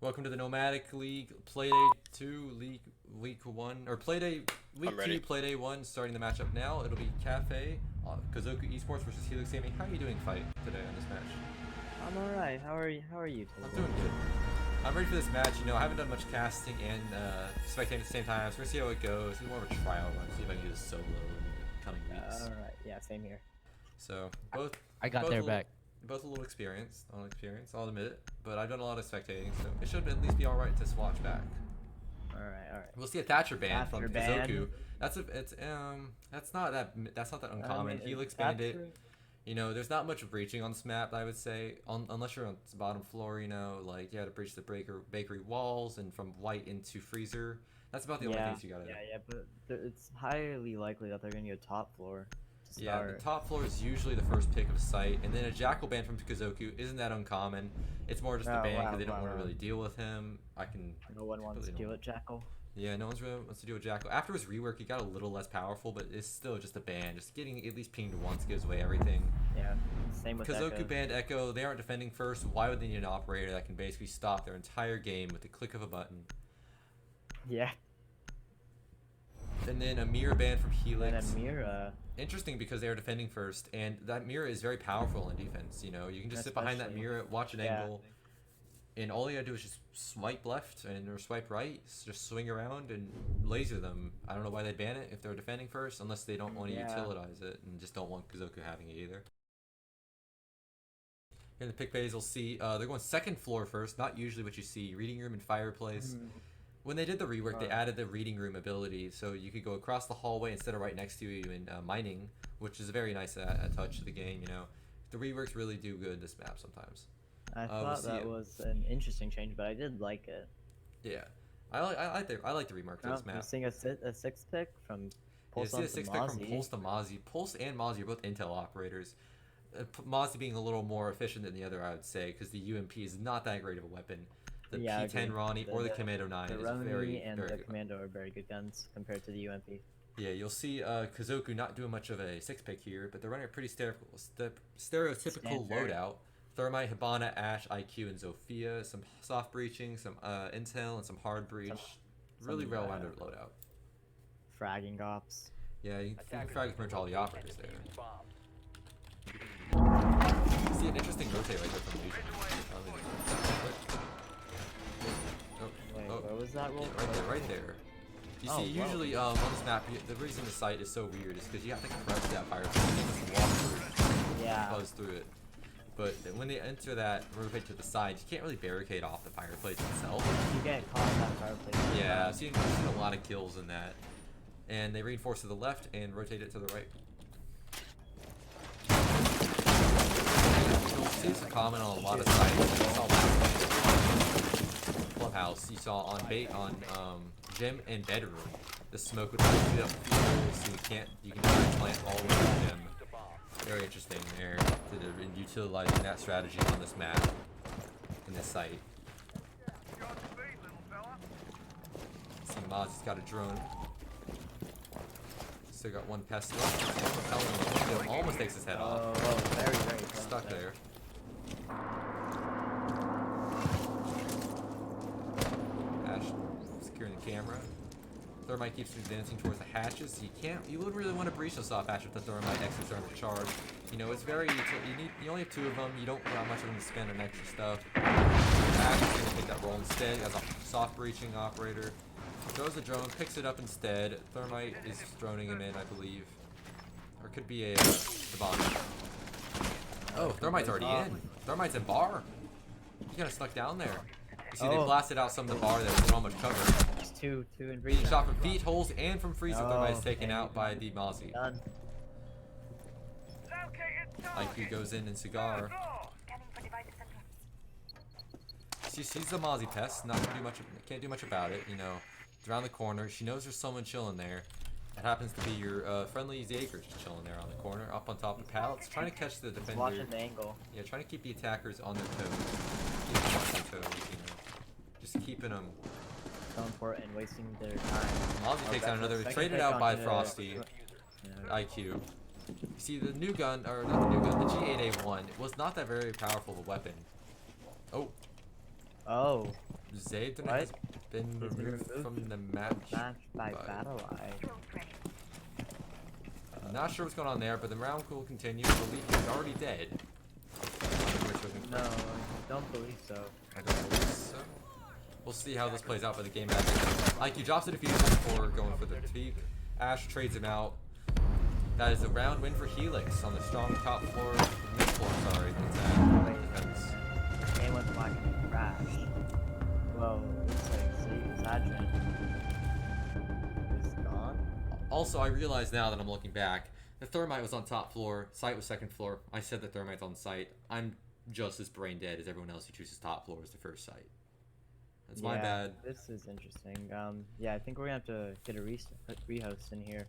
Welcome to the Nomadic League Playday 2 Week 1 or Playday Week 2 Playday 1. Starting the matchup now. It'll be Cafe, Kazoku Esports versus Helix Gaming. How are you doing, Fight, today on this match? I'm alright. How are you today? I'm doing good. I'm ready for this match. You know, I haven't done much casting and spectating at the same time, so we're gonna see how it goes. It's more of a trial run. See if I can do this solo in the coming weeks. Alright, yeah, same here. So both. I got their back. Both a little experienced, I'll admit it, but I've done a lot of spectating, so it should at least be alright to watch back. Alright. We'll see a Thatcher ban from Kazoku. That's not that uncommon. Helix banned it. You know, there's not much breaching on this map, I would say, unless you're on the bottom floor. You know, like you had to breach the bakery walls and from white into freezer. That's about the only things you gotta do. Yeah, but it's highly likely that they're gonna go top floor. Yeah, the top floor is usually the first pick of sight, and then a Jackal ban from Kazoku isn't that uncommon. It's more just a ban because they don't want to really deal with him. No one wants to deal with Jackal. Yeah, no one really wants to deal with Jackal. After his rework, he got a little less powerful, but it's still just a ban. Just getting at least pinged once gives away everything. Yeah, same with Kazoku banned Echo. They aren't defending first. Why would they need an operator that can basically stop their entire game with the click of a button? Yeah. And then a mirror ban from Helix. And a mirror. Interesting because they are defending first, and that mirror is very powerful in defense. You know, you can just sit behind that mirror, watch an angle, and all you gotta do is just swipe left or swipe right, just swing around and laser them. I don't know why they ban it if they're defending first, unless they don't want to utilize it and just don't want Kazoku having it either. Here in the pick phase, you'll see they're going second floor first. Not usually what you see. Reading room and fireplace. When they did the rework, they added the reading room ability, so you could go across the hallway instead of right next to you in mining, which is a very nice touch to the game. You know, the reworks really do good this map sometimes. I thought that was an interesting change, but I did like it. Yeah, I like the rework for this map. You're seeing a six pick from Pulse to Mozzie. Pulse and Mozzie are both Intel operators. Mozzie being a little more efficient than the other, I would say, because the UMP is not that great of a weapon. The P10 Ronnie or the Commando 9 is very and very the good. Commando are very good guns compared to the UMP. Yeah, you'll see Kazoku not doing much of a 6-pick here, but they're running a pretty stereotypical loadout. Thermite, Hibana, Ash, IQ, and Zofia. Some soft breaching, some intel, and some hard breach. Really well-rounded loadout. Fragging ops. Yeah, you can frag pretty much all the operators there. You see an interesting rotate right there from Fusion. Where was that roll? Yeah, right there. You see, usually on this map, the reason the site is so weird is because you have to crush that fireplace and just walk through it, buzz through it. But when they enter that rotate to the side, you can't really barricade off the fireplace itself. You get caught in that fireplace. Yeah, I've seen a lot of kills in that. And they reinforce to the left and rotate it to the right. You'll see this common on a lot of sites. Clubhouse, you saw on gym and bedroom, the smoke would shoot up so you can plant all over the gym. Very interesting there to utilizing that strategy on this map in this site. See, Mozzie's got a drone. Still got one pest left. Almost takes his head off. Very stuck there. Ash securing the camera. Thermite keeps advancing towards the hatches. You wouldn't really want to breach the soft hatch with the Thermite extra thermal charge. You know, it's very you only have 2 of them. You don't have much of them to spend on extra stuff. Ash is gonna take that role instead. He has a soft breaching operator. Throws the drone, picks it up instead. Thermite is droning him in, I believe. Or it could be a the bomb. Oh, Thermite's already in. Thermite's in bar. He's kind of stuck down there. You see, they blasted out some of the bar that was not much cover. It's two in Being shot from feet, holes, and from freezer. Thermite's taken out by the Mozzie. IQ goes in and Cigar. She sees the Mozzie pest. Can't do much about it. You know, it's around the corner. She knows there's someone chilling there. It happens to be your friendly Zager just chilling there on the corner, up on top of the pallets, trying to catch the defender. Watching the angle. Yeah, trying to keep the attackers on their toes. Keep them on their toes, you know. Just keeping them. So important, wasting their time. Mozzie takes out another, traded out by Frosty. IQ. You see, the new gun, or not the new gun, the G8A1 was not that very powerful of a weapon. Oh. Oh. Zaden What? has been He's been removed removed from the match. Match by Battle Eye. Not sure what's going on there, but the round will continue. The leak is already dead. No, I don't believe so. I don't believe so. We'll see how this plays out for the game. IQ drops the diffuser before going for the peak. Ash trades him out. That is a round win for Helix on the strong top floor, mid floor, sorry. Defense. The game went black and crashed. Well, looks like Zadrin is gone. Also, I realize now that I'm looking back, the Thermite was on top floor, site was second floor. I said the Thermite's on site. I'm just as brain dead as everyone else who chooses top floor as the first site. That's my bad. This is interesting. Yeah, I think we're gonna have to get a rehost in here.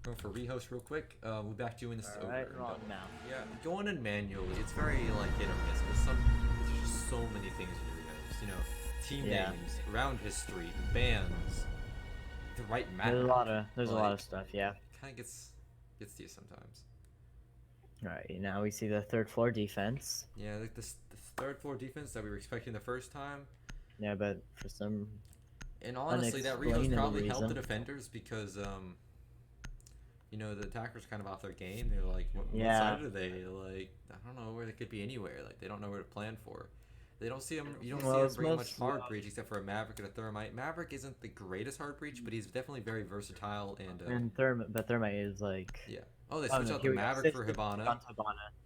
Going for rehost real quick. We'll be back to you when this is over. Alright, we're on now. Yeah, going in manually, it's very like hit or miss. There's just so many things in the rehost. You know, team names, round history, bands, the right map. There's a lot of stuff. Yeah. Kind of gets to you sometimes. Alright, now we see the third floor defense. Yeah, like the third floor defense that we were expecting the first time. Yeah, but for some and honestly, that rehost probably helped the reason. defenders because you know, the attackers kind of off their game. They're like, what side are they? Like, I don't know where they could be anywhere. Like, they don't know where to plan for. They don't see them. You don't see them bring much hard breach except for a Maverick and a Thermite. Maverick isn't the greatest hard breach, but he's definitely very versatile and. But Thermite is like. Yeah. Oh, they switched out the Maverick for Hibana.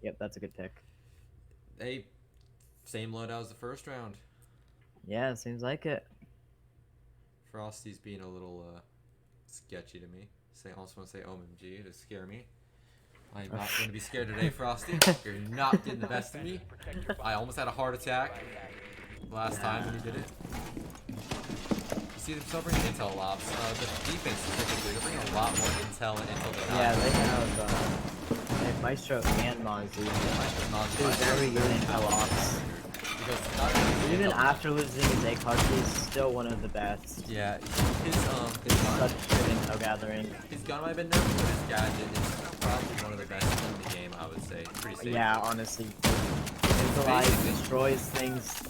Yep, that's a good pick. They same loadout as the first round. Yeah, it seems like it. Frosty's being a little sketchy to me. I also want to say OMG to scare me. I'm not going to be scared today, Frosty. You're not getting the best of me. I almost had a heart attack last time when you did it. You see them still bringing intel ops. The defense specifically, they're bringing a lot more intel and intel than they have Maestro and Mozzie. Two very good intel ops. Even after losing his ACOG, he's still one of the best. Yeah, his such good intel gathering. His gun might have been nerfed, but his gadget is probably one of the best in the game, I would say. Pretty safe. Yeah, honestly. Visualize, destroys things,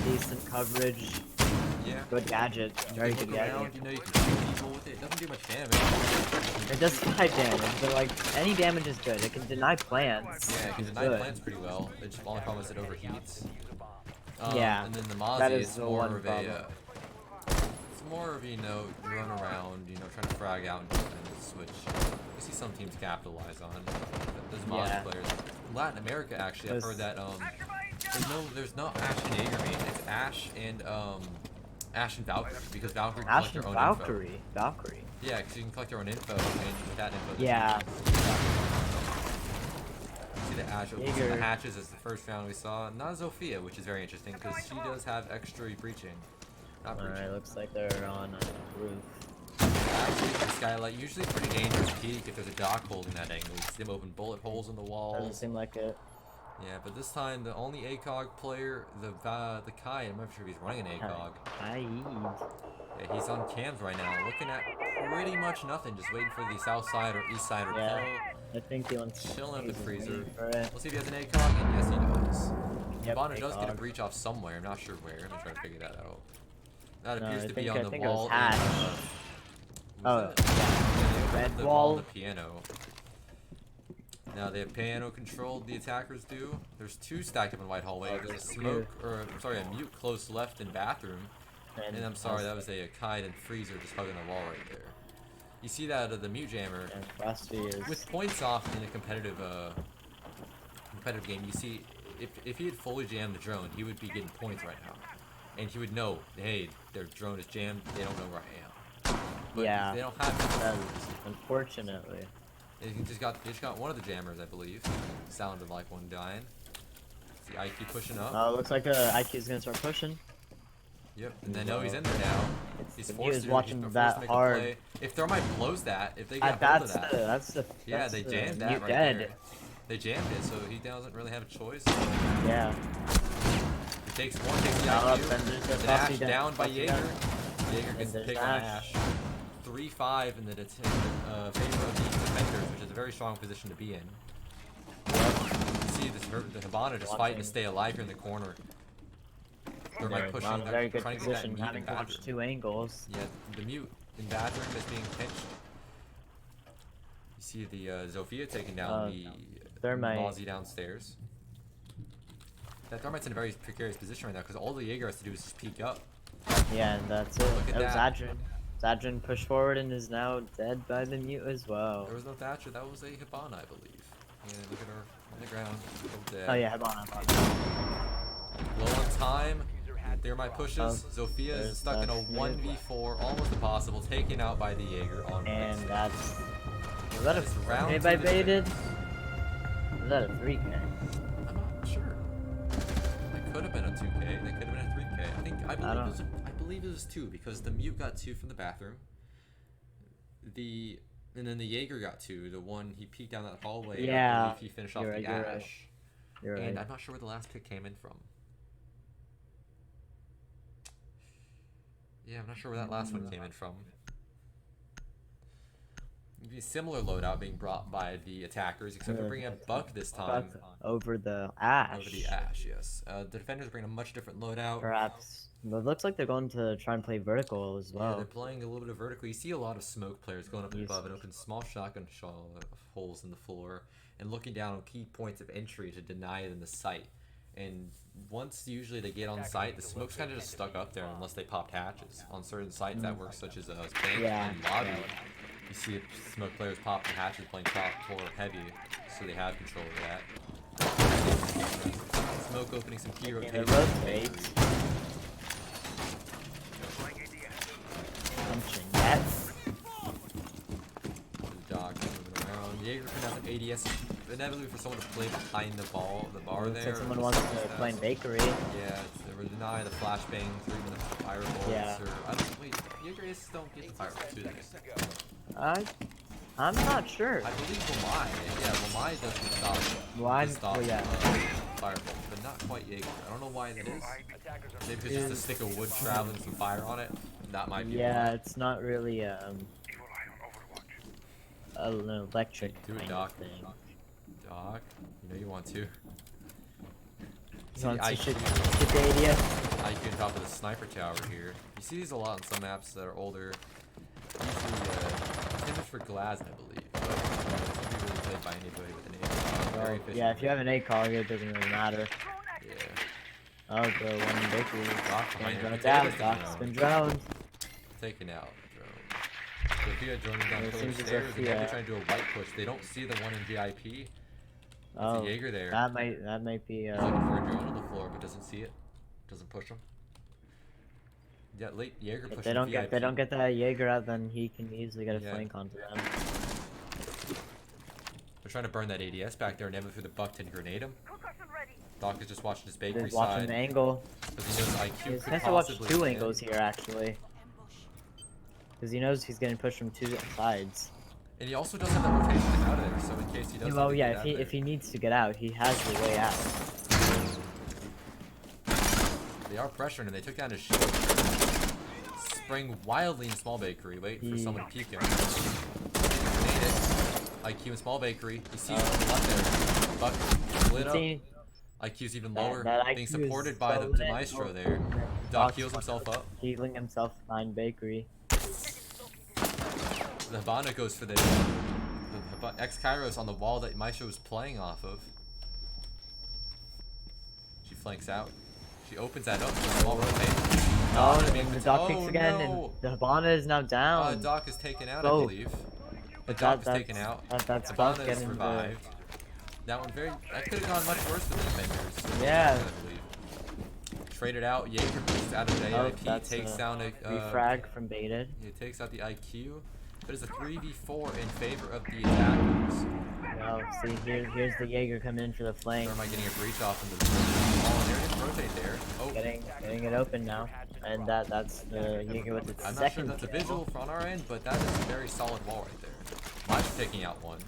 decent coverage. Yeah. Good gadget. Very good gadget. Around, you know, you can shoot people with it. It doesn't do much damage. It does 5 damage, but like any damage is good. It can deny plants. Yeah, it can deny plants pretty well. The only problem is it overheats. And then the Mozzie is more of a, it's more of, you know, run around, you know, trying to frag out and switch. You see some teams capitalize on those Mozzie players. In Latin America, actually, I've heard that, there's no Ash and Jaeger main, it's Ash and Valkyrie, because Valkyrie can collect their own info. Valkyrie. Yeah, because you can collect your own info, and with that info, the Ash opens the hatches as the first round we saw. Not Zofia, which is very interesting because she does have extra breaching. Not breaching. Alright, looks like they're on a roof. Actually, the skylight usually pretty dangerous peak if there's a dock holding that angle. You see them open bullet holes in the walls. Doesn't seem like it. Yeah, but this time the only ACOG player, the Kai, I'm not sure if he's running an ACOG. Yeah, he's on cams right now, looking at pretty much nothing, just waiting for the south side or east side or I think he wants chilling at the freezer. We'll see if he has an ACOG, and yes, he does. Hibana does get a breach off somewhere. I'm not sure where. I'm trying to figure that out. That appears to be on the wall. Red wall. The piano. Now they have piano controlled. The attackers do. There's 2 stacked up in White Hallway. There's a smoke, or sorry, a mute close left in bathroom. And I'm sorry, that was a Kite and Freezer just hugging the wall right there. You see that the mute jammer with points off in a competitive game. You see, if he had fully jammed the drone, he would be getting points right now, and he would know, hey, their drone is jammed. They don't know where I am. But they don't have it. Unfortunately. They just got one of the jammers, I believe. Sounded like one dying. See IQ pushing up. Looks like IQ is gonna start pushing. Yep, and they know he's in there now. He's forced to watching that make hard. A play. If Thermite blows that, if they get hold of that, they jammed that right there. They jammed it, so he doesn't really have a choice. Yeah. He takes one, takes the IQ. There's an Ash down by Jaeger. Jaeger gets the pick on Ash. 3-5 in the favor of the defenders, which is a very strong position to be in. See the Hibana just fighting to stay alive here in the corner. Thermite pushing. Not a very good trying to get that position, mute having in to watch bathroom. 2 angles. Yeah, the mute in bathroom is being pinched. You see the Zofia taking down the Thermite. Mozzie downstairs. That Thermite's in a very precarious position right now because all the Jaeger has to do is just peek up. Yeah, and that's it. Look at That was that. Zadrin. Zadrin pushed forward and is now dead by the mute as well. There was no Thatcher, that was a Hibana, I believe. Yeah, look at her on the ground, still dead. Oh yeah, Hibana. Low on time. Thermite pushes. Zofia is there's stuck in a that mute. 1v4, almost impossible, taken out by the Jaeger on And right. that's... Was that a That is round 4K by 2 to baited? Was that a 3K? I'm not sure. That could have been a 2K. That could have been a 3K. I believe it was 2 because the mute got 2 from the bathroom. And then the Jaeger got 2. The one he peeked down that hallway. Yeah. I believe he finished off You're the right, you're Ash. right. You're right. And I'm not sure where the last pick came in from. Yeah, I'm not sure where that last one came in from. It'd be a similar loadout being brought by the attackers, except they're bringing a Buck this time. Buck over the Ash. Over the Ash, yes. The defenders bring a much different loadout. Perhaps. But it looks like they're going to try and play vertical as Yeah, well. they're playing a little bit of vertical. You see a lot of smoke players going up Yes. above and open small shotgun holes in the floor and looking down on key points of entry to deny them the sight. And once usually they get on site, the smoke's kind of just stuck up there unless they popped hatches. On certain sites that works, such as bank and lobby. You see smoke players pop the hatches playing top floor heavy, so they have control of that. Smoke opening some key rotations. Rotate. Punching that. The dog moving around. Jaeger can have an ADS inevitably for someone to play behind the bar Looks there. like someone wants to play in bakery. Yeah, they would deny the flashbangs or even the fireballs. Yeah. Or I don't wait. Jaeger aces don't get the fireballs, do they? I'm not sure. I believe Wamai. Yeah, Wamai doesn't stop. Yeah. Fireballs, but not quite Jaeger. I don't know why that is. Maybe it's just a stick of wood traveling with some fire on it. That might be. Yeah, why. it's not really an electric Do it, kind Doc. of thing. Doc, you know you want to. You want to IQ. shoot the idea? IQ on top of the sniper tower here. You see these a lot on some maps that are older. Usually, timid for Glaz, I believe. But it can be really played by anybody with an aim. Very efficient. Yeah, if you have an 8 call, it doesn't really matter. Yeah. Oh, the one in bakery. Doc behind him. Drone's Potatoes out. taken Doc's out. been droned. Taken out. Drone. Sophia droning down It pillar seems as stairs, if and they're he, trying to do a white push. They don't see the one in VIP. Oh, a Jaeger there. that might be. He's looking for a drone on the floor, but doesn't see it. Doesn't push him. Yeah, late Jaeger pushing If they don't VIP. get that Jaeger out, then he can easily get a Yeah. flank onto them. They're trying to burn that ADS back there, and never through the buck to grenade him. Doc is just watching his bakery He's watching side. the angle. Because he knows IQ He's could has to watch possibly 2 win. angles here, actually. Because he knows he's getting pushed from 2 sides. And he also doesn't have that rotation out of there, so in case he does. Well, yeah, if he needs to get out, he has the way out. They are pressuring him. They took down his shield. Spraying wildly in small bakery. Wait for someone to peek him. Made it. IQ in small bakery. He sees him left there. Buck lit up. IQ's even lower. that being IQ is supported by so the lit. Maestro there. Doc heals himself up. Healing himself behind bakery. The Hibana goes for the X-Kairos on the wall that Maestro was playing off of. She flanks out. She opens that up for a small rotate. Oh, and the Doc kicks again, no. and the Hibana is now down. Doc is taken out, Both. I believe. The But Doc is that's- taken out. that's Buck Hibana is getting the- revived. That one that could have gone much worse for the defenders. Yeah. I believe. Traded out. Jaeger pushes out of the Oh, AIP, that's takes a down a refrag from baited. He takes out the IQ. But it's a 3v4 in favor of the attackers. Well, see, here's the Jaeger coming in for the flank. Or am I getting a breach off into the oh, and there it is, rotate there. Oh, Getting it open now. And that's the Jaeger with its I'm not sure second that's a kill. visual on our end, but that is a very solid wall right there. Maestro taking out one.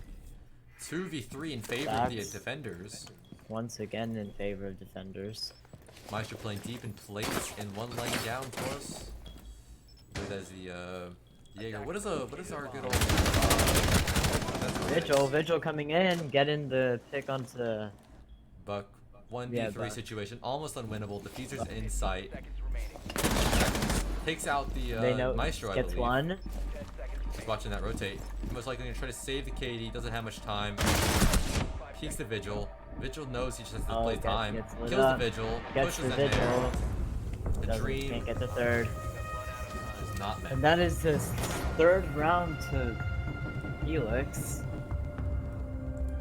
2v3 in favor of the That's- defenders. Once again in favor of defenders. Maestro playing deep in place and one laying down close. Good as the Jaeger. What is our good old Vigil coming in, getting the pick onto Buck 1v3 Yeah, Buck. situation, almost unwinnable. Diffuser's in sight. Takes out the They know Maestro, I gets believe. one. He's watching that rotate. Most likely going to try to save the KD. Doesn't have much time. Peeks the Vigil. Vigil knows he just has to play time. Gets Kills the Vigil. Gets Pushes the in there. Vigil. The Dream Can't get the third. is not met. And that is the third round to Helix.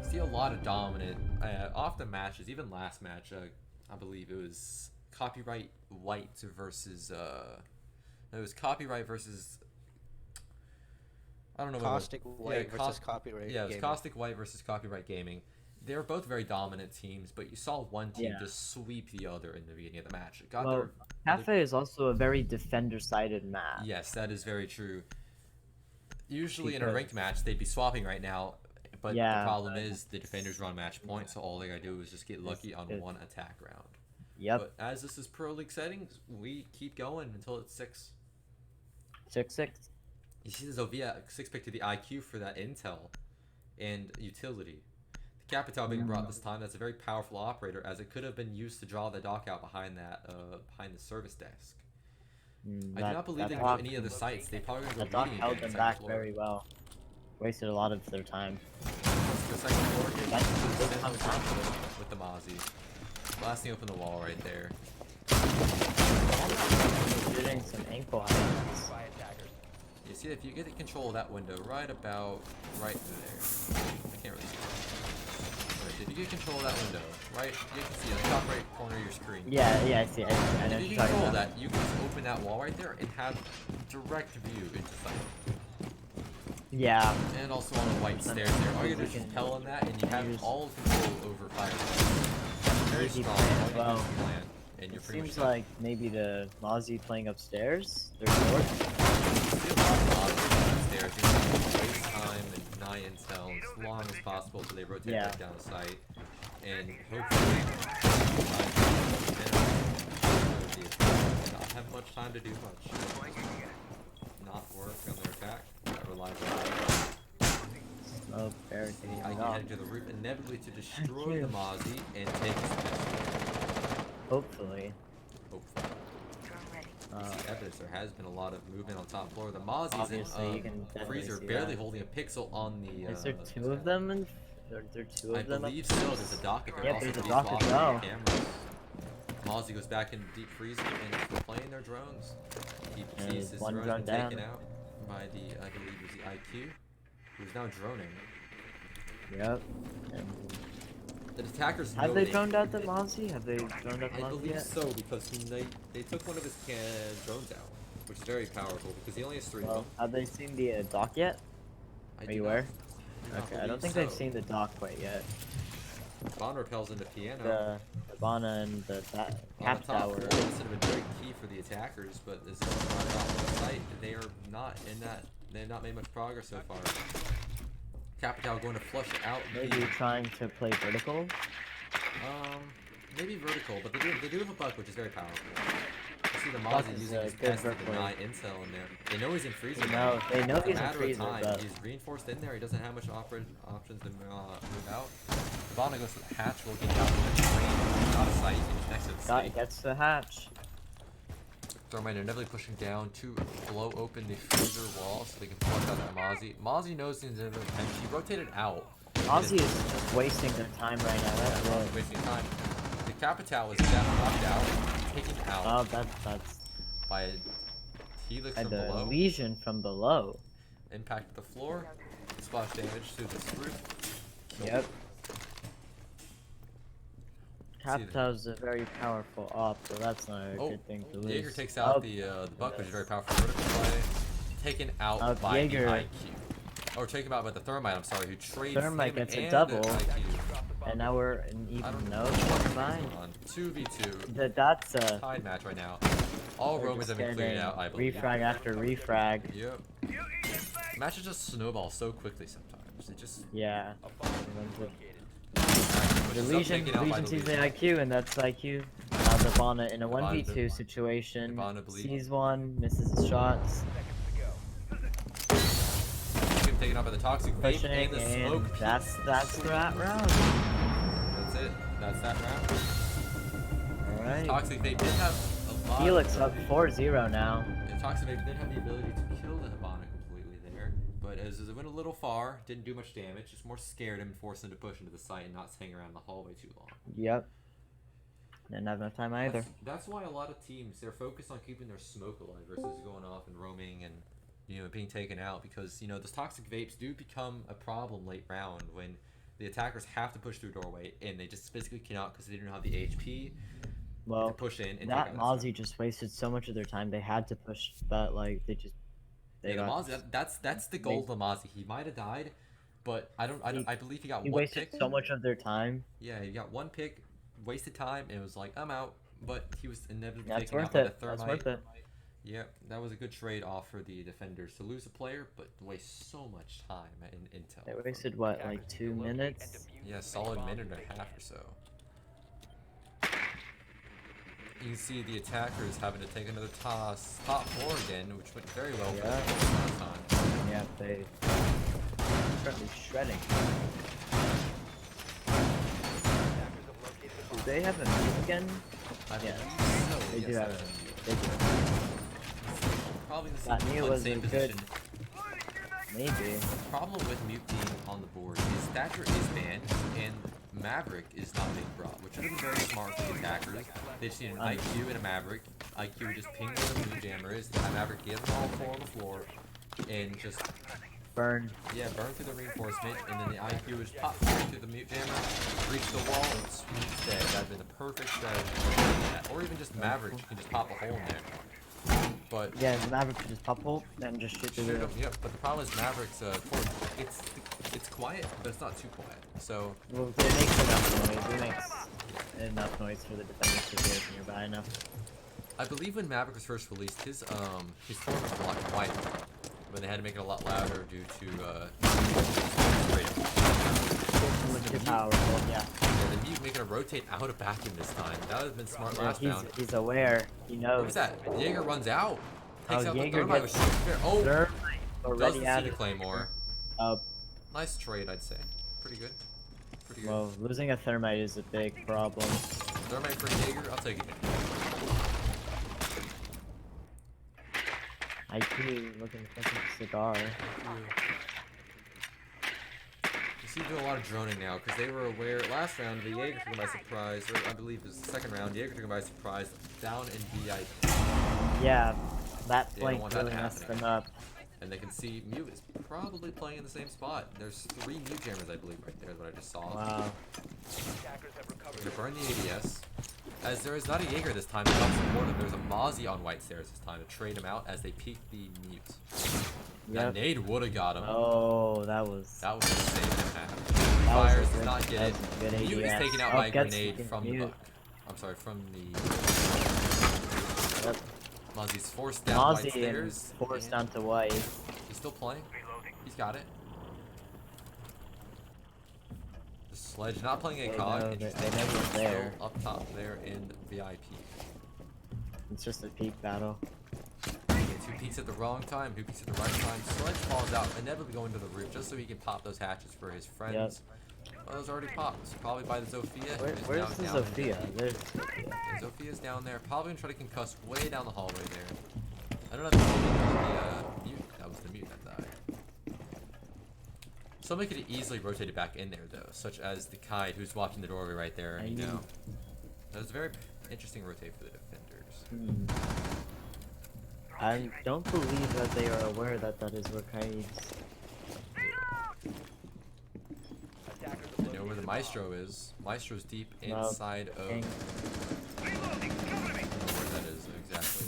You see a lot of dominant often matches. Even last match, I believe it was Copyright White versus it was Copyright versus I don't know Caustic White yeah, versus Copyright. Yeah, it was Gaming. Caustic White versus Copyright Gaming. They were both very dominant teams, but you saw one team Yeah. just sweep the other in the beginning of the match. It got Well, their Cafe is also a very defender-sided map. Yes, that is very true. Usually in a Because- ranked match, they'd be swapping right now, but Yeah, the problem but is the defenders run match point, so all they gotta do is just get lucky on it's- one attack round. Yep. But as this is Pro League settings, we keep going until it's 6. 6-6. You see the ZaVe 6 pick to the IQ for that intel and utility. The Capital being brought this time, that's a very powerful operator, as it could have been used to draw the dock out behind that behind the service desk. I do not believe they can go any other sites. They probably The going to go dock leading held again them second back floor. very well. Wasted a lot of their time. Let's go second floor here. That's With good combination. the Mozzie. Blasting open the wall right there. Shooting some ankle highlights. You see, if you get control of that window right about right there. I can't really see. But if you get control of that window, right, you can see the top right corner of your screen. Yeah, I see. I know If what you you're talking control about. that, you can just open that wall right there and have direct view into sight. Yeah. And also on the white stairs there. All you do is just repel on that, and you have all control over fire. Very Easy strong. plan All as you do well. is plan, and you're It pretty much seems done. like maybe the Mozzie playing upstairs. They're short. See a lot of Mozzies upstairs. You can waste time and deny intel as long as possible so they rotate Yeah. back down the site. And hopefully, not have much time to do much. Not work on their attack. Not rely on Smoke barricading I can off. head to the roof inevitably to destroy the Mozzie and take his pistol. Hopefully. Hopefully. Uh, You see evidence. There has been a lot of movement on top floor. The Mozzie's Obviously, you in can definitely freezer, see barely that. holding a pixel on the. is there two of them? Are there two I of them? believe so. There's a dock. If they're Yep, also there's a be dock as swapping well. cameras. Mozzie goes back in deep freezer and is playing their drones. He And sees his one drone drone been taken down. out by the, I believe it was the IQ, who's now droning. Yep. And The attackers have know they droned out the Mozzie? Have they droned out the I Mozzie believe yet? so, because they took one of his drones out, which is very powerful because he only has 3 of Well, them. have they seen the dock yet? I Are do you not- aware? do not Okay, I don't believe think so. they've seen the dock quite yet. Bond repels into piano. The Bana and the cap On the top tower. floor, this would have been very key for the attackers, but this is not on the site. They are not in that. They have not made much progress so far. Capital going to flush out Maybe the trying to play vertical. maybe vertical, but they do have a buck, which is very powerful. You see the Buck Mozzie is using a his good test to vertical. deny intel in there. They know he's in freezer. They now. know- they know It's a he's in matter freezer, of time. but- He's reinforced in there. He doesn't have much options to move out. Bana goes to the hatch, looking out for the train. Out of sight. He's next to the safe. Gets the hatch. Thermite inevitably pushing down to blow open the freezer wall so they can flush out that Mozzie. Mozzie knows he's in the and she rotated out. Mozzie is just wasting their time right now. That's Yeah, it. wasting time. The Capital was knocked out, taken out Oh, that's by a Helix and from the below. lesion from below. Impacted the floor. Splash damage to this roof. Killed Yep. it. Capital's a very powerful op, so that's not a Oh, good thing to lose. Jaeger takes out Oh, the buck, which is very powerful vertical play. Taken out by Jaeger. the IQ. Or taken out by the Thermite, I'm sorry, who trades Thermite him gets a and double. the IQ. and now we're in I don't even know no what's combined. going on. 2v2. That's a Tied match right now. All we're Romans just have been cleared getting out, I believe. refrag after refrag. Yep. Matches just snowball so quickly sometimes. It just. Yeah. Which The is up, Legion taken out by sees the the IQ, and that's IQ. Now the Bana in a Bana 1v2 did- situation. Bana bleed. Sees one, misses his shots. Getting taken out by the toxic vape Pushing and the smoke. and that's that round. That's it. That's that round. Alright. Toxic Vape did have a lot Helix of up 4-0 now. and Toxic Vape did have the ability to kill the Hibana completely there, but as it went a little far, didn't do much damage, just more scared him and forced him to push into the site and not hang around the hallway too long. Yep. Didn't have enough time either. That's why a lot of teams, they're focused on keeping their smoke alive versus going off and roaming and, you know, being taken out, because, you know, those Toxic Vapes do become a problem late round when the attackers have to push through doorway and they just physically cannot because they didn't have the HP Well, to push in and that take out Mozzie just wasted so much of their time. They had to push that, like, they got... the Mozzie, that's the goal of the Mozzie. He might have died, but I believe he got He one wasted pick. so much of their time. Yeah, he got one pick, wasted time, and it was like, I'm out. But he was inevitably That's taken out worth by the it. thermite. That's worth it. Yeah, that was a good trade off for the defenders to lose a player, but waste so much time in intel. They wasted, what, like 2 minutes? Yeah, solid minute and a half or so. You can see the attackers having to take another toss. Top 4 again, which went very well for them last time. Yeah, they currently shredding. Do they have a mute again? I Yeah, believe so. they Yes, do have that's a They do. probably the That same, mute was same a good- position. Maybe. The problem with Mute Team on the board is Thatcher is banned and Maverick is not being brought, which would have been very smart for the attackers. They just need an IQ and a Maverick. IQ would just ping where the Blue Jammer is, have Maverick get them all 4 on the floor, and just Burn. burn through the reinforcement, and then the IQ would just pop through the Mute Jammer, reach the wall, and sweep dead. That'd been the perfect strategy for doing that. Or even just Maverick, you can just pop a hole in there. But Yeah, the Maverick could just pop hole and just shoot through shoot the... him, yep. But the problem is Maverick's it's quiet, but it's not too quiet. So Well, it makes enough noise. It makes enough noise for the defenders to hear if nearby enough. I believe when Maverick was first released, his tone was a lot quieter, but they had to make it a lot louder due to Too powerful, yeah. the mute making a rotate out of back in this time. That would have been smart Yeah, last round. he's aware. He knows. What was that? Jaeger runs out. Takes Oh, out Jaeger the thermite gets with short fair. Oh, Thermite doesn't already see out the of claymore. Oh, Nice trade, I'd say. Pretty good. Pretty good. well, losing a thermite is a big problem. Thermite for Jaeger, I'll take it. IQ looking for a cigar. You see, do a lot of droning now because they were aware last round. The Jaeger took him by surprise, or I believe it was the second round. Jaeger took him by surprise, down in VIP, Yeah, that They don't flank want that really to messed happen. them up. and they can see Mute is probably playing in the same spot. There's 3 Mute Jammers, I believe, right there. Is what I just saw. Wow. To burn the ADS. As there is not a Jaeger this time to help support him, there's a Mozzie on white stairs this time to trade him out as they peek the Mute. That Yep. nade would have got him. Oh, that was That was insane and a half. That was Fires a does good- not get that it. was a good Mute is ADS. taken out Oh, by a gets grenade the from the Mute. buck. I'm sorry, from the Yep. Mozzie's forced down white Mozzie and stairs. forced and down to white. He's still playing. He's got it. The Sledge not playing a They cog. know It's that- they know he's still there. up top there in VIP. It's just a peak battle. Gets who peeks at the wrong time, who peeks at the right time. Sledge falls out, inevitably going to the roof just so he can pop those hatches for his friends. Well, those already popped. Probably by the Zofia. Where's the Zofia? There's Zofia. Yeah, Zophia's down there. Probably gonna try to concuss way down the hallway there. I don't know if it's the mute. That was the mute that died. Somebody could have easily rotated back in there though, such as the kite who's watching the doorway right there. You know, that was a very interesting rotate for the defenders. I don't believe that they are aware that that is Rakaid's. You know where the Maestro is. Maestro's deep inside of. I don't know where that is exactly.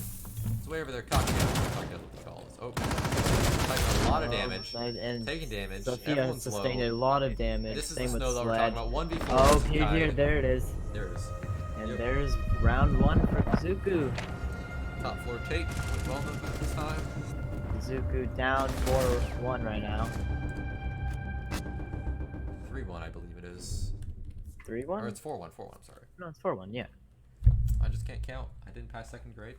It's way over there. Cocktail. Cocktail what they call it. Oh. Taking a lot of damage. And Taking damage. Sophia Everyone's sustained low. a lot of damage. This is Same the with snow that we're Sledge. talking about. 1v4. Oh, versus here, Kai. there it is. There it is. And Yep. there's round 1 for Kazoku. Top floor take. Well done this time. Kazoku down 4-1 right now. 3-1, I believe it is. 3-1? Or it's 4-1. 4-1. I'm sorry. No, it's 4-1, yeah. I just can't count. I didn't pass second grade.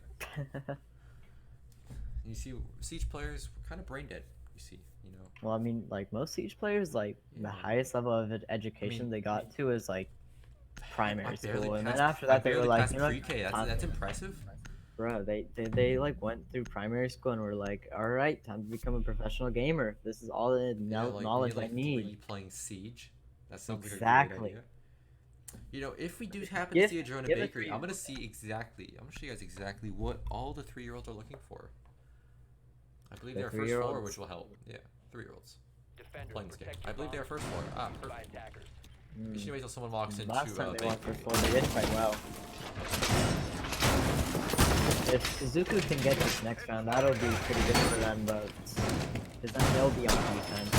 You see, Siege players were kind of brain dead. You see, you know. Well, I mean, like, most Siege players, like, the highest level of education they got to is, like, primary school, and then passed- after I that they were barely like, passed you know, pre-K. That's impressive. bro, they like went through primary school and were like, all right, time to become a professional gamer. This is all the Yeah, like knowledge like I need. 3 playing Siege. That sounds like a Exactly. great idea. You know, if we do happen to Give- see a drone in a give a bakery, I'm gonna show you guys exactly what all the 3-year-olds are looking for. I believe The they are first floor, 3-year-olds? which will help. Yeah, 3-year-olds playing this game. I believe they are first floor. Ah, perfect. You should wait till someone walks into Last time they went for bakery. 4, they did quite well. If Kazoku can get this next round, that'll be pretty good for them, but because then they'll be on defense.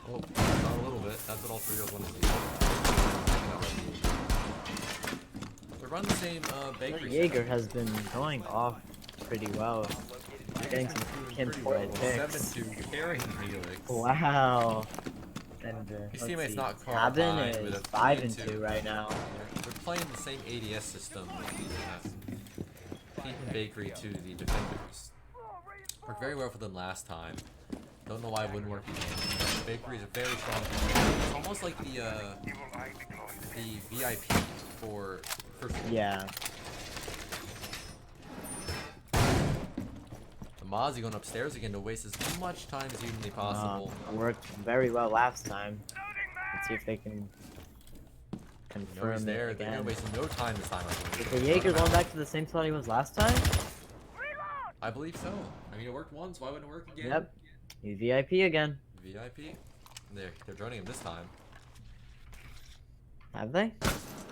Oh, not a little bit. That's what all 3-year-olds want to see. They're running the same bakery. Jaeger has been going off pretty well. Getting some important picks. 7-2, carrying Helix. Wow. And His let's teammate's see. not far Cabin behind with is a 5-2 right now. They're playing the same ADS system with these Keaton Bakery to the defenders. Worked very well for them last time. Don't know why it wouldn't work again. Bakery is a very strong team. It's almost like the VIP for first. Yeah. Mozzie going upstairs again to waste as much time as humanly possible. Worked very well last time. Let's see if they can You know confirm he's it there. They're again. gonna waste no time this time. Is the Jaeger going back to the same spot he was last time? I believe so. I mean, it worked once. Why wouldn't it work again? Yep. He's VIP again. VIP. They're droning him this time. Have they?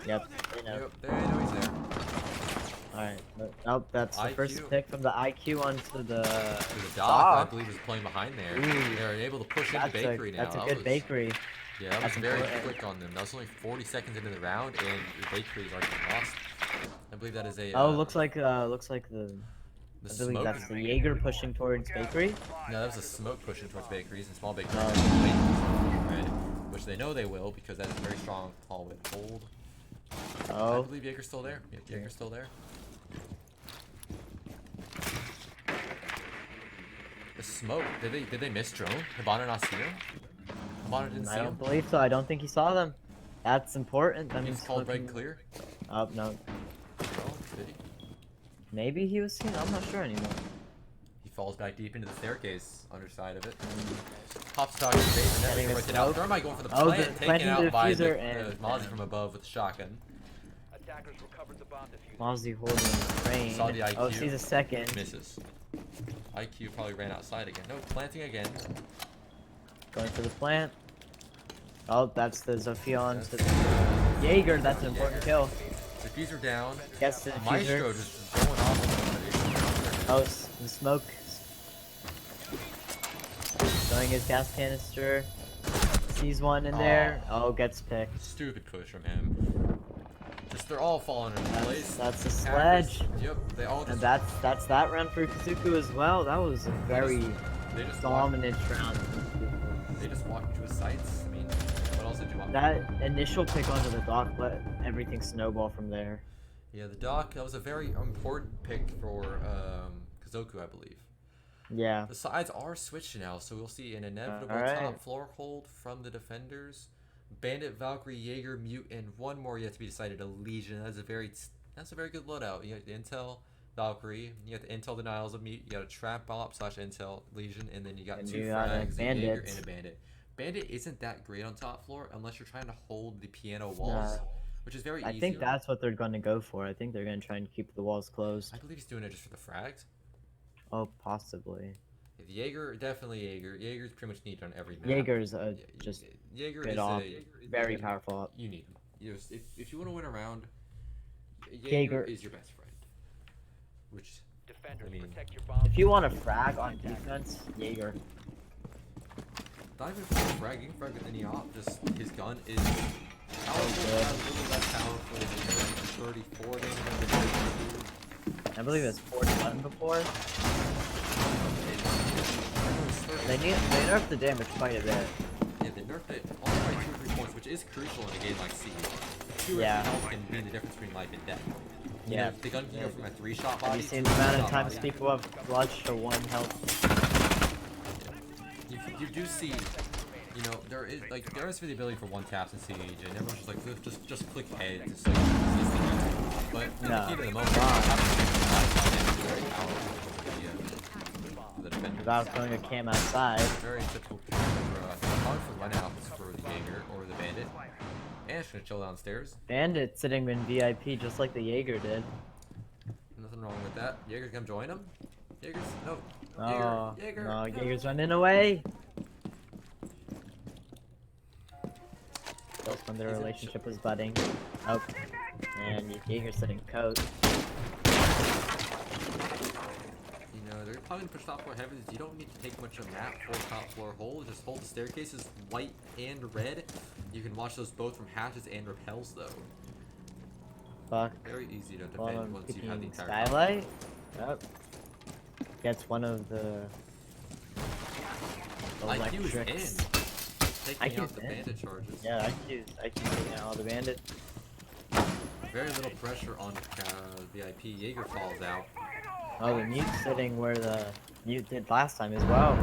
Yep. They know. Yep, they know he's there. Alright. Oh, that's the IQ. first pick from the IQ onto the The dock, dock. I believe, is playing behind there. Ooh. They're able to push into bakery now. That's a That good was- bakery. Yeah, that was That's very important. quick on them. That was only 40 seconds into the round, and the bakery is already lost. I believe that is a. Oh, looks like the. the I believe smoke. that's the Jaeger pushing towards bakery. No, that was a smoke pushing towards bakeries and small bakeries. Oh. Right, which they know they will because that is a very strong hallway to hold. I Oh. believe Jaeger's still there. Yeah, Jaeger's still there. The smoke. Did they miss drone? Hibana not see him? Hibana didn't see I don't him? believe so. I don't think he saw them. That's important. That He's means called red looking- clear. Oh no. Oh, did he? Maybe he was seen. I'm not sure anymore. He falls back deep into the staircase, underside of it. Pops stock his base and Getting then the breaks it out. smoke. Thermite going for the Oh, plant, the taken planting out by the diffuser and- Mozzie from above with the shotgun. Attackers recovered the bomb diffuser. Mozzie holding the crane. Saw the IQ. Oh, sees a second. Misses. IQ probably ran outside again. No, planting again. Going for the plant. Oh, that's the Zophion to the Jaeger. That's an important kill. Diffuser down. Gets the Maestro diffuser. just going off. Oh, the smoke. Throwing his gas canister. Sees one in there. Oh, gets picked. Stupid push from him. Just they're all falling into place. That's a Hackers- sledge. Yep, they all And just. that's that round for Kazoku as well. That was a very They just walked, dominant round. they just walked into his sights. I mean, what else did you want? That initial pick onto the dock let everything snowball from there. Yeah, the dock. That was a very important pick for Kazoku, I believe. Yeah. The sides are switched now, so we'll see an inevitable Alright. top floor hold from the defenders. Bandit, Valkyrie, Jaeger, Mute, and one more yet to be decided. A Legion. That's a very good loadout. You got the Intel, Valkyrie. You got the Intel denials of Mute. You got a Trap Bop / Intel Legion, and then you got And two you got a frags, a Jaeger, Bandit. and a Bandit. Bandit isn't that great on top floor unless you're trying to hold the piano walls, which is very easy. I think that's what they're going to go for. I think they're going to try and keep the walls closed. I believe he's doing it just for the frags. Oh, possibly. The Jaeger, definitely Jaeger. Jaeger's pretty much needed on every map. Jaeger's Yeah, just Jaeger good is off. a Very powerful up. You need him. If you want to win a round, Jaeger Jaeger. is your best friend. Which Defenders, I mean- protect your bomb. If you want to frag on defense, Jaeger. not even for frag, you can frag with any op. Just his gun is powerful, good. but a little less powerful than 34 damage. I believe it's 41 before. They nerfed the damage quite a bit. Yeah, they nerfed it only by 2 or 3 points, which is crucial in a game like Siege. 2 or 3 Yeah. health can be the difference between life and death. You Yeah. know, the gun can go from a 3-shot body Have you to seen a the amount of 2-shot times body. people have clutched to 1 health? You do see you know, there is for the ability for one taps in siege, and everyone's just like just click head to like easy. But in the heat of the moment, very powerful for the defender. Without throwing a cam outside. Very typical hard for runouts for the Jaeger or the Bandit. And it's gonna chill downstairs. Bandit sitting in VIP just like the Jaeger did. Nothing wrong with that. Jaeger's gonna join him. Jaeger's no. Oh, Jaeger. no, Jaeger's running away. That's when their relationship was budding. Oh, and Jaeger's sitting coat. You know, they're probably gonna push top floor heavy. You don't need to take much of a map or top floor hold. Just hold the staircases white and red. You can watch those both from hatches and repels though. Fuck. Very easy to Well, defend I'm once you have the picking entire Skylight. Yep. Gets one of the IQ is electrics. in. Taking IQ's out the in. bandit charges. Yeah, IQ's taking out all the bandit. Very little pressure on VIP. Jaeger falls out. Oh, the mute's sitting where the mute did last time as well.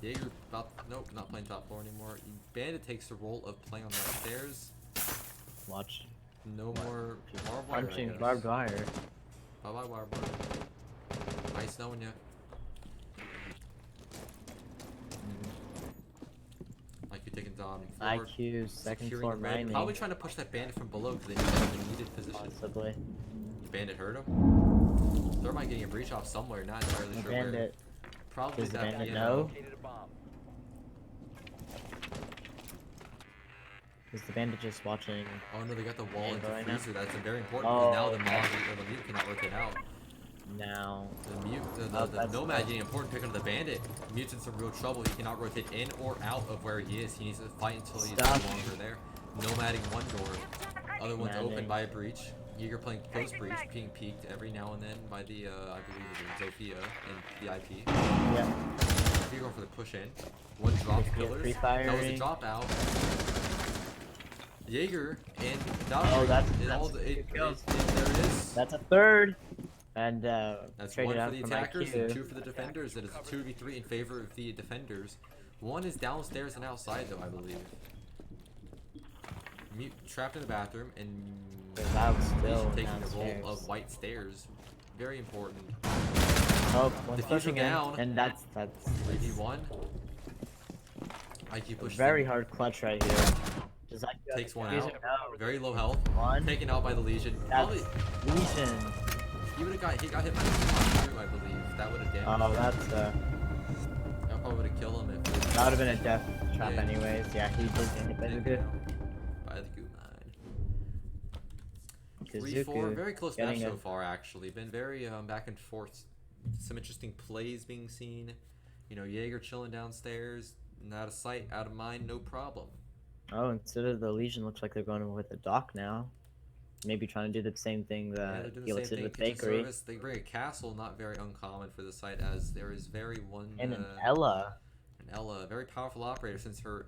Jaeger nope, not playing top floor anymore. Bandit takes the role of playing on the stairs. Watch. No more barbed wire. Punching barbed wire. Bye bye barbed wire. Nice knowing ya. IQ taking down forward. IQ second Securing floor the red. mining. Probably trying to push that bandit from below because they know they're in a needed position. Possibly. Bandit hurt him. Thermite getting a breach off somewhere, not entirely The sure where. bandit. Probably Does the that bandit piano. know? Located a bomb. Is the bandit just watching? Oh no, they got the wall into Right now. freezer. That's very important Oh. because now the Mog or the mute cannot rotate out. Now. The mute, Oh, the that's Nomad tough. getting an important pick onto the bandit. Mute's in some real trouble. He cannot rotate in or out of where he is. He needs to fight until he's no Stop. longer there. Nomading one door, other one's open Nomading. by a breach. Jaeger playing post breach, being peeked every now and then by the I believe it is Zofia and VIP. Yeah. Jaeger going for the push in. One drop pillars. free That was a firing. drop out. Jaeger and Oh, that's there it is. That's a third. And That's traded one out for the from attackers IQ. and two for the defenders. That is 2v3 in favor of the defenders. One is downstairs and outside though, I believe. Mute trapped in the bathroom and Without still taking the downstairs. role of white stairs. Very important. Oh, one's Diffuser pushing down. in, and that's 3v1. IQ pushes very in. hard clutch right here. Does IQ have Takes the one diffuser? out. No. Very low health. One. Taken out by the Legion. Probably That's Legion. he got hit by the Legion too, I believe. That would have damaged Oh, him. that's That probably would have killed him if that would have been a death trap Yeah. anyways. Yeah, he did get hit by the taken good. out by the goo mine. 3-4, Kazoku very close match getting so a- far actually. Been very back and forth. Some interesting plays being seen. You know, Jaeger chilling downstairs, out of sight, out of mind, no problem. Oh, instead of the Legion, looks like they're going with the dock now. Maybe trying to do the same thing Yeah, that they're doing the Helix same did thing. with Kitchen Bakery. service. They bring a castle, not very uncommon for the site, as there is very one. And an Ella. An Ella, a very powerful operator since her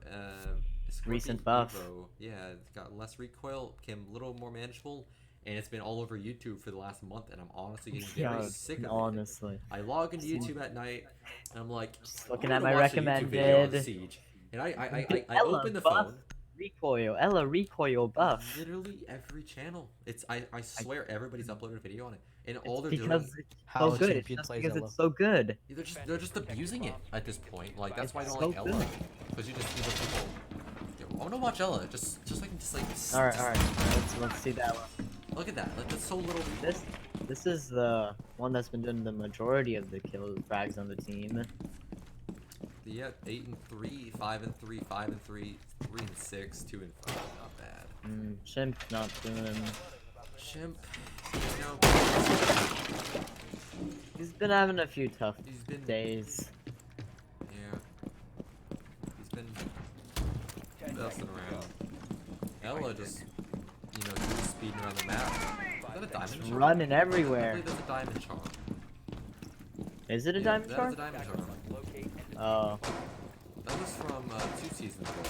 Scorpion Recent buff. Evo. Yeah, it's got less recoil, became a little more manageable, and it's been all over YouTube for the last month, and I'm honestly getting very Yeah, sick of it. honestly. I log into YouTube at night, and I'm like, Just looking I'm at gonna my watch a YouTube video on recommended. Siege, and I Ella open the buff. phone. Recoil. Ella recoil buff. Literally every channel. I swear everybody's uploaded a video on it, and all they're Because doing. it's How so a good. It's champion just plays because Ella. it's so good. They're just abusing it at this point. Like that's why I It's don't so like Ella. good. Because you just see those people. I want to watch Ella. Just like. All right. Let's see that one. Look at that. Like that's so little. This is the one that's been doing the majority of the kill frags on the team. Yeah, 8-3, 5-3, 5-3, 3-6, 2-5. Not bad. Chimp not doing. Chimp. You know, He's been having a few tough he's been. days. Yeah. He's been messing around. Ella just, speeding around the map. Is that a diamond charm? Running I everywhere. believe that's a diamond charm. Is it a Yeah, diamond that charm? was a diamond charm. Locate and Oh, That was from 2 seasons ago.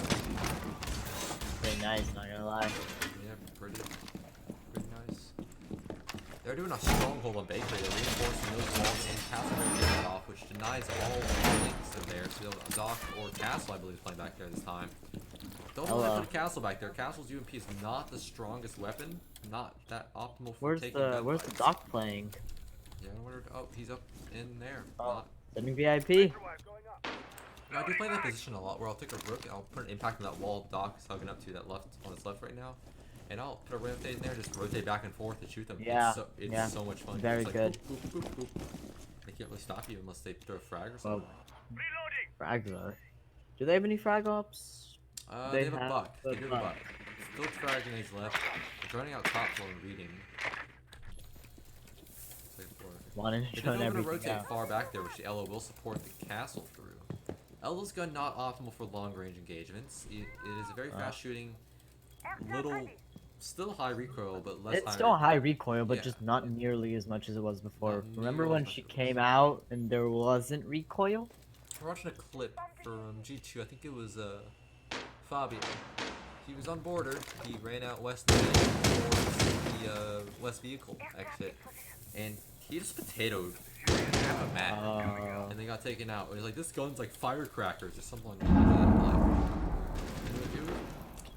pretty nice. Not gonna lie. Yeah, pretty nice. They're doing a stronghold on Bakery. They're reinforcing those walls and Castle Bakery off, which denies all links in there. So Doc or Castle, I believe, is playing back there this time. Don't really put a Castle back there. Castle's UMP is not the strongest weapon. Not that optimal for taking gunfights. Where's the Doc playing? Yeah, I wondered. Oh, he's up in there. Oh, sending VIP. Yeah, I do play that position a lot where I'll take a rook and I'll put an impact on that wall Doc is hugging up to that left on his left right now. And I'll put a rotate in there, just rotate back and forth to shoot them. Yeah, it's so much fun. Very it's like, good. Boop, boop, boop, boop. They can't really stop you unless they throw a frag or something. Frags are. Do they have any frag ops? They have a buck. They do have a buck. Still frag grenades left. They're running out top floor and reading. Wanting to They're run going to everything rotate out. far back there, which the Elo will support the castle through. Elo's gun not optimal for long range engagements. It is a very fast shooting, little, still high recoil, but less. It's still high recoil, but Yeah. just not nearly as much as it was before. Not Remember nearly when as much she as it came was. out and there wasn't recoil? We're watching a clip from G2. I think it was Fabio. He was on border. He ran out west towards the west vehicle exit, and he just potatoed half a man, and they got taken out. It was like, this gun's like firecrackers or something like that.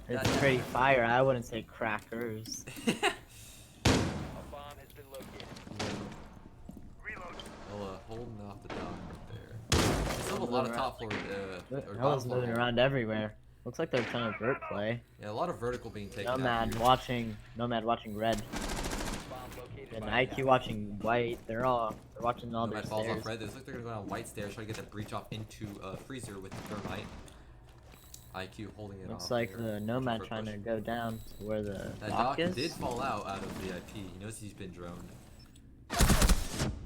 It's pretty fire. I wouldn't say crackers. A bomb has been located. Well, holding off the dock right there. They still have a lot of top floor. Ella's moving around everywhere. Looks like they're trying to vert play. Yeah, a lot of vertical being taken out. Nomad watching red. Bomb located And by IQ watching white. They're watching all their Nomad falls stairs. off red. It looks like they're gonna go down white stairs, try to get that breach off into freezer with the thermite. IQ holding it Looks off like there. the Nomad For a trying push. to go down to where the That dock dock is. did fall out of VIP. He knows he's been droned.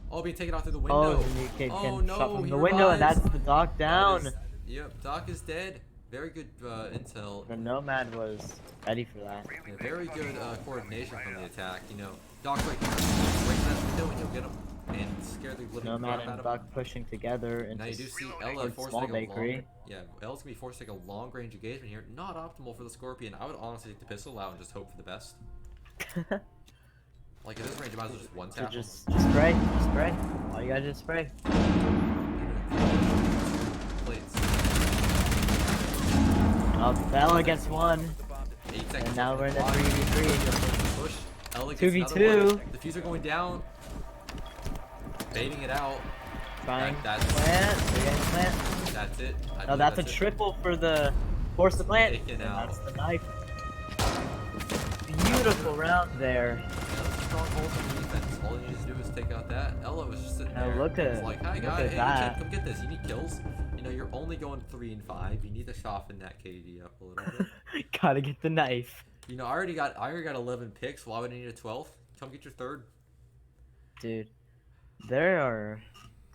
Oh, being taken out through the window. Oh, you can no, shot from he the window, and revives. that's the dock down. Yep, Doc is dead. Very good intel. The Nomad was ready for that. Yeah, very good coordination from the attack. You know, Doc's right here. Right in that window, and he'll get him and scare the living Nomad crap out and of Buck him. pushing together Now you into do see Ella forced small to take a bakery. long. Yeah, Ella's gonna be forced to take a long range engagement here. Not optimal for the Scorpion. I would honestly take the pistol out and just hope for the best. Like at this range, you might as well just one So tap. just spray. All you gotta do is spray. Plates. Oh, Bella gets one. the bomb defused. 8 seconds. And now we're in the Block. 3v3. Push. Ella gets 2v2. another one. Diffuser going down. Baiting it out. Trying That's- plant. They're getting plant. That's it. I No, believe that's a it. triple for the force the plant. Taken And out. that's the knife. Beautiful round there. Ella's stronghold for defense. All you need to do is take out that. Ella was just sitting Now there. look It's at- like, hi look guy, at hey that. kid, come get this. You need kills. You know, you're only going 3 and 5. You need to soften that KD up a little bit. Gotta get the knife. You know, I already got 11 picks. Why would I need a 12th? Come get your third. Dude, there are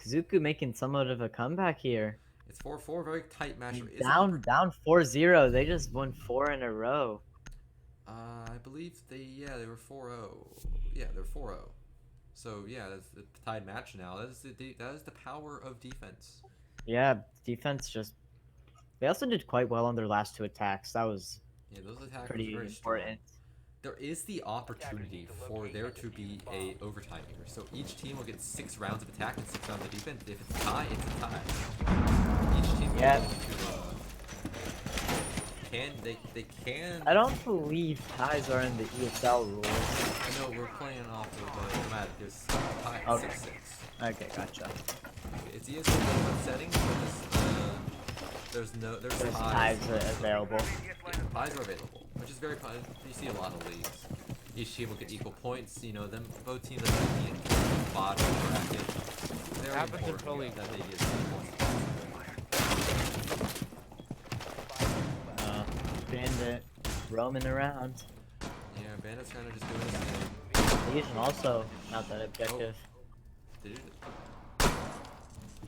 Kazoku making somewhat of a comeback here. It's 4-4, very tight match. Is it- Down 4-0. They just won 4 in a row. I believe they were 4-0. Yeah, they're 4-0. So yeah, that's the tied match now. That is the power of defense. Yeah, defense just. They also did quite well on their last 2 attacks. That was Yeah, those attacks are pretty very strong. important. There is the opportunity for there to be a overtime here. So each team will get 6 rounds of attack and 6 rounds of defense. If it's a tie, it's a tie. Each team will Yeah. go to, they can. I don't believe ties are in the ESL rules. No, we're playing off of Nomadic. There's tie at Okay. 6-6. Okay, gotcha. It's ESL minimum settings, but there's There's ties. ties available. Yeah, ties are available, which is very fun. You see a lot of leagues. Each team will get equal points. You know, both teams that are in the bottom bracket. Very Happens in important pro league. that they get points. Bandit roaming around. Yeah, Bandit's kind of just doing his thing. Legion also not that objective. Did you?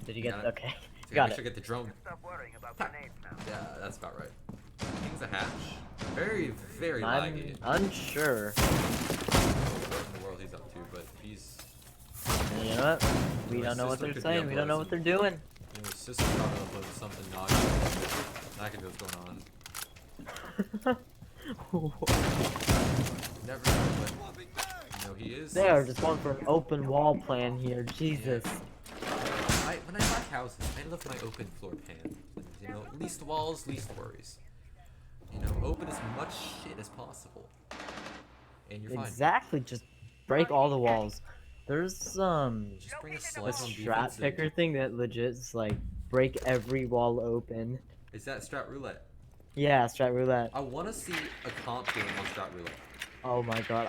Did you get? Got it. Okay, So got make sure it. to get the drone. Stop worrying about grenades now. Yeah, that's about right. King's a hatch. Very, very I'm laggy. unsure. What in the world he's up to, but he's. And you know what? We Your don't know what system they're could be saying. We don't know what they're doing. You know, his sister probably uploaded something naughty. I can know what's going on. Never know, but you know, know, he is. They are just going for an open wall plan here. Jesus. When I buy houses, I love my open floor plan. You know, least walls, least worries. You know, open as much shit as possible. And you're fine. Exactly. Just break all the walls. There's Just bring a a sledge on strat defense. picker thing that legit is like break every wall open. Is that strat roulette? Yeah, strat roulette. I want to see a comp game on strat roulette. Oh my god.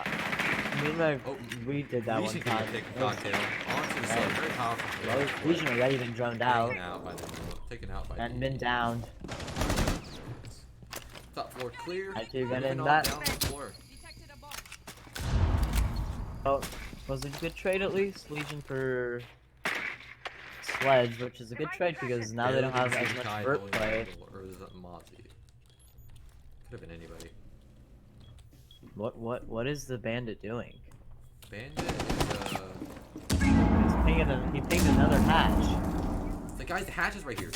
Me and my we did that one Legion time. can take a cocktail. Honestly, so very powerful. Well, Legion already been droned out Taken out by and the been downed. top floor clear. I do get Moving in on that. down the floor. Oh, was it a good trade at least? Legion for Sledge, which is a good trade because now they don't have as much vert play. Or is that Mozzie? Could have been anybody. What is the bandit doing? Bandit is He pinged another hatch. the guy's the hatch is right here.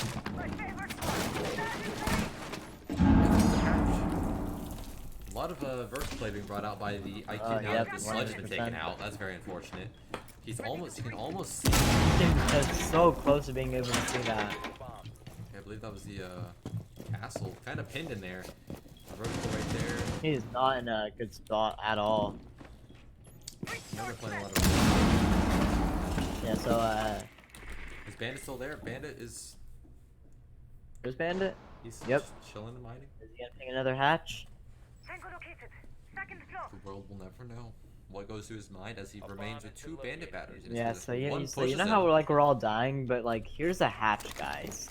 A lot of vert play being brought out by the IQ now that the sledge has been taken 100%. out. That's very unfortunate. You can almost see. He's so close to being able to see that. I believe that was the castle, kind of pinned in there. Vertical right there. He is not in a good spot at all. Now they're playing a lot of. Yeah, so Is Bandit still there? Bandit is. there's bandit. He's Yep. just chilling and mining. Is he gonna ping another hatch? The world will never know what goes through his mind as he remains with 2 bandit batteries. in his Yeah, position. so you, One you pushes know him. how we're all dying, but like here's a hatch, guys.